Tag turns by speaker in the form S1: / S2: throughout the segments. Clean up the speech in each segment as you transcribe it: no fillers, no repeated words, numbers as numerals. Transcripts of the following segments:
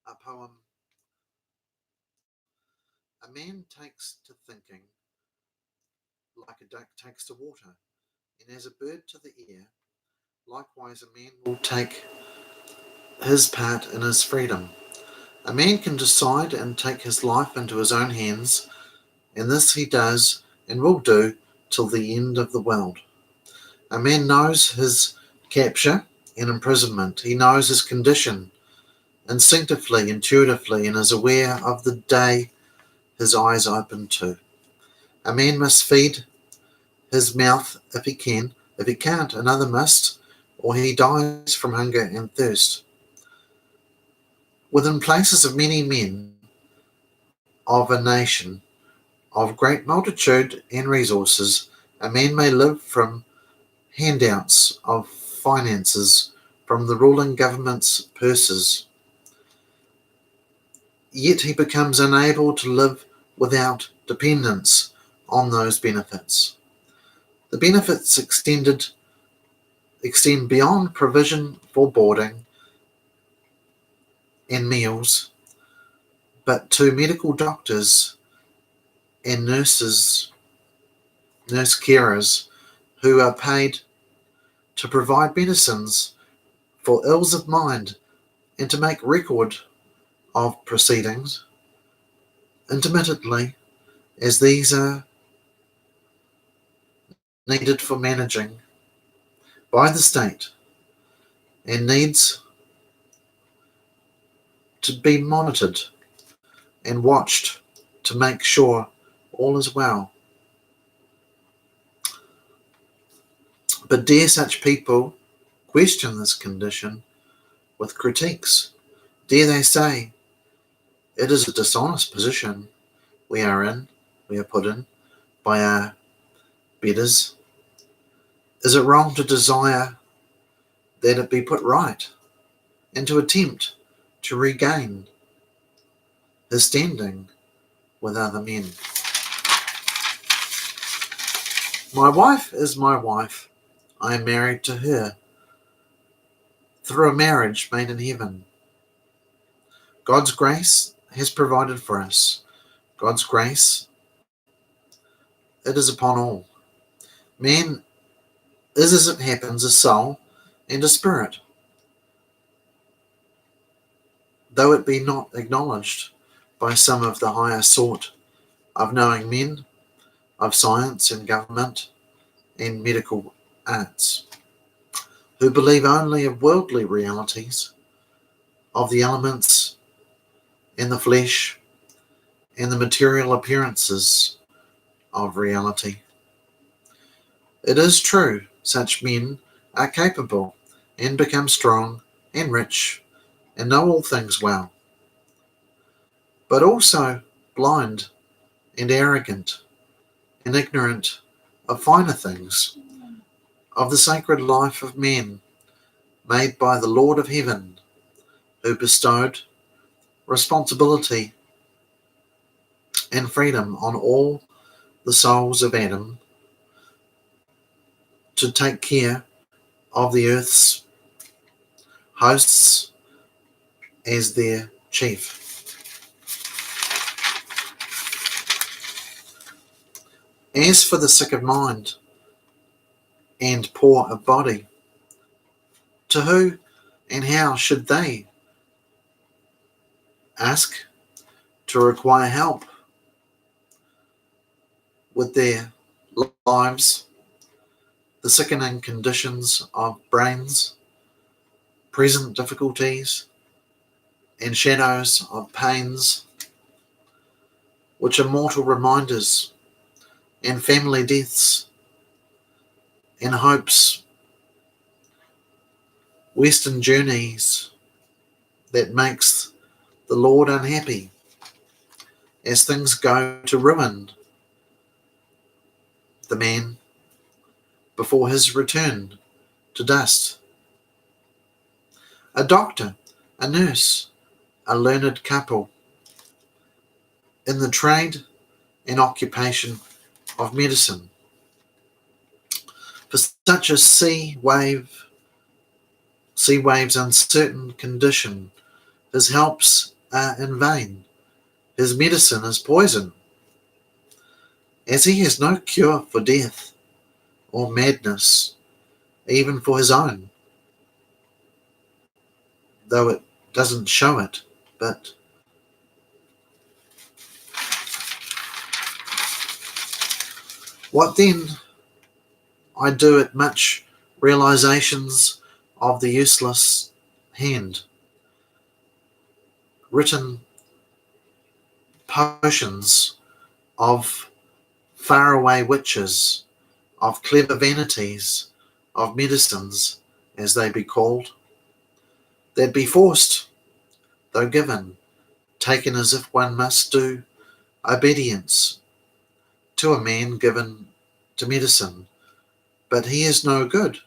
S1: A poem. A man takes to thinking like a duck takes to water, and as a bird to the air, likewise a man will take his part in his freedom. A man can decide and take his life into his own hands, and this he does and will do till the end of the world. A man knows his capture and imprisonment. He knows his condition instinctively, intuitively, and is aware of the day his eyes open to. A man must feed his mouth if he can. If he can't, another must, or he dies from hunger and thirst. Within places of many men of a nation of great multitude and resources, a man may live from handouts of finances from the ruling government's purses. Yet he becomes unable to live without dependence on those benefits. The benefits extend beyond provision for boarding and meals, but to medical doctors and nurse carers, who are paid to provide medicines for ills of mind and to make record of proceedings, intermittently, as these are needed for managing by the state and needs to be monitored and watched to make sure all is well. But dare such people question this condition with critiques? Dare they say, it is a dishonest position we are put in by our betters? Is it wrong to desire that it be put right and to attempt to regain his standing with other men? My wife is my wife. I am married to her through a marriage made in heaven. God's grace has provided for us. God's grace, it is upon all. Man is, as it happens, a soul and a spirit, though it be not acknowledged by some of the higher sort of knowing men of science and government and medical arts, who believe only of worldly realities, of the elements and the flesh and the material appearances of reality. It is true, such men are capable and become strong and rich and know all things well, but also blind and arrogant and ignorant of finer things, of the sacred life of men made by the Lord of heaven, who bestowed responsibility and freedom on all the souls of Adam to take care of the earth's hosts as their chief. As for the sick of mind and poor of body, to who and how should they ask to require help with their lives, the sickening conditions of brains, present difficulties, and shadows of pains, which are mortal reminders, and family deaths, and hopes, western journeys that makes the Lord unhappy, as things go to ruin the man before his return to dust. A doctor, a nurse, a learned couple, in the trade and occupation of medicine, for such a sea wave's uncertain condition, his helps are in vain. His medicine is poison, as he has no cure for death or madness, even for his own, though it doesn't show it. But what then? I do it much realizations of the useless hand, written potions of faraway witches, of clever vanities, of medicines, as they be called, that be forced, though given, taken as if one must do obedience to a man given to medicine. But he is no good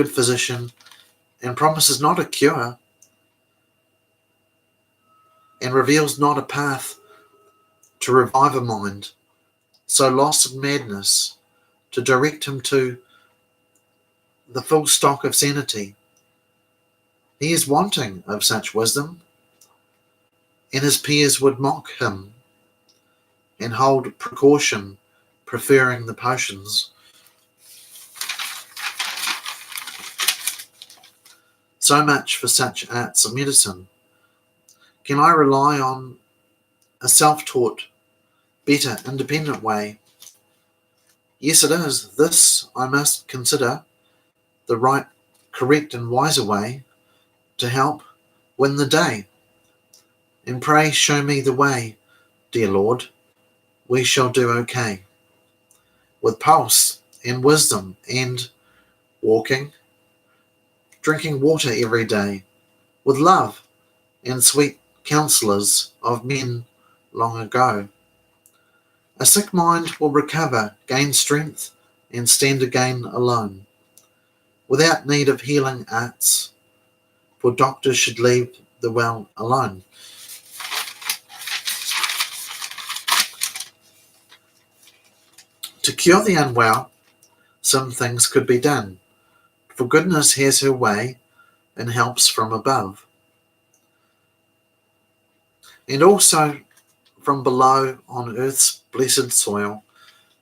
S1: physician, and promises not a cure, and reveals not a path to revive a mind so lost in madness, to direct him to the full stock of sanity. He is wanting of such wisdom, and his peers would mock him and hold precaution, preferring the potions. So much for such arts of medicine. Can I rely on a self-taught, better, independent way? Yes, it is. This I must consider the right, correct, and wiser way to help win the day. And pray show me the way, dear Lord. We shall do okay. With pulse and wisdom and walking, drinking water every day, with love and sweet counsellors of men long ago. A sick mind will recover, gain strength, and stand again alone, without need of healing arts, for doctors should leave the well alone. To cure the unwell, some things could be done, for goodness has her way and helps from above. And also from below on earth's blessed soil,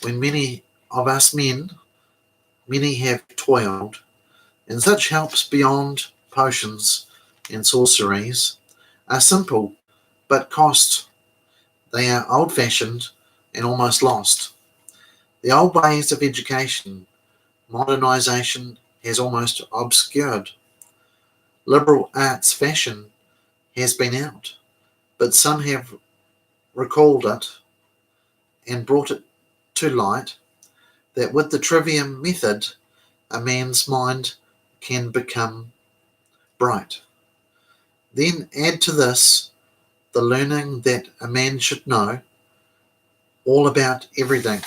S1: when many of us many have toiled, and such helps beyond potions and sorceries are simple, but cost. They are old-fashioned and almost lost. The old ways of education, modernization has almost obscured. Liberal arts fashion has been out, but some have recalled it and brought it to light that with the trivium method a man's mind can become bright. Then add to this the learning that a man should know all about everything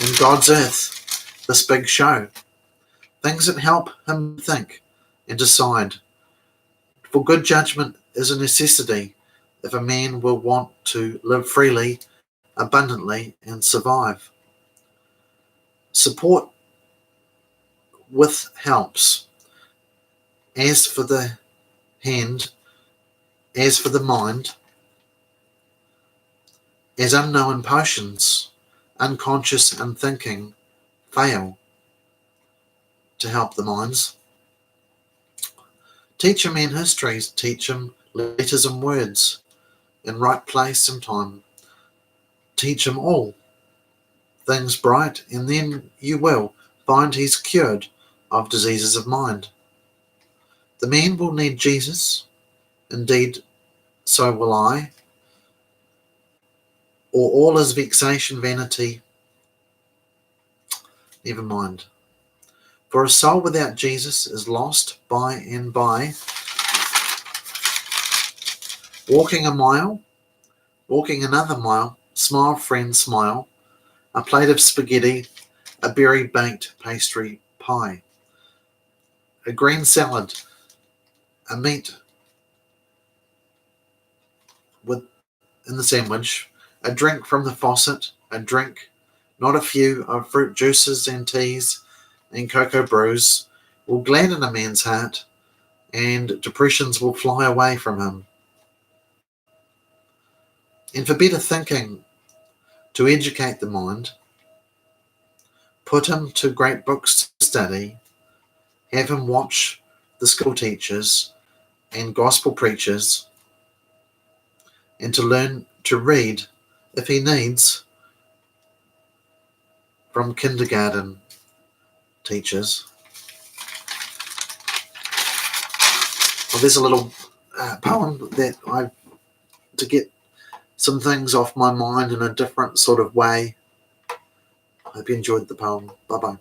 S1: in God's earth, this big show, things that help him think and decide. For good judgment is a necessity if a man will want to live freely, abundantly, and survive. Support with helps. As for the hand, as for the mind, as unknown potions, unconscious unthinking, fail to help the minds. Teach him in histories, teach him letters and words, in right place and time. Teach him all things bright, and then you will find he's cured of diseases of mind. The man will need Jesus, indeed so will I, or all is vexation, vanity, never mind. For a soul without Jesus is lost by and by, walking a mile, walking another mile, smile friend smile, a plate of spaghetti, a berry baked pastry pie, a green salad, a meat with in the sandwich, a drink from the faucet, a drink, not a few, of fruit juices and teas and cocoa brews will gladden a man's heart and depressions will fly away from him. And for better thinking, to educate the mind, put him to great books to study, have him watch the school teachers and gospel preachers, and to learn to read, if he needs, from kindergarten teachers. Well, there's a little poem that to get some things off my mind in a different sort of way. I hope you enjoyed the poem. Bye-bye.